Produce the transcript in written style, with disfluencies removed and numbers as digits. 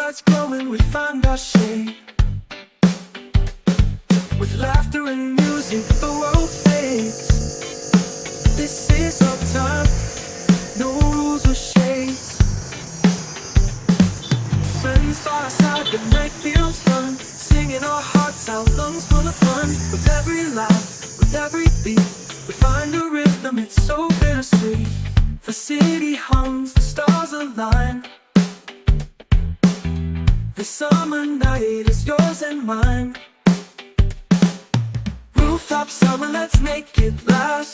hearts glowing, we find our shape. With laughter and music, the world fades. This is our time, no rules or shades. Friends by our side, the night feels fun. Singing our hearts out, lungs full of fun. With every laugh, with every beat, we find a rhythm, it's so bittersweet. The city hums, the stars align. The summer night is yours and mine. Rooftop summer, let's make it last.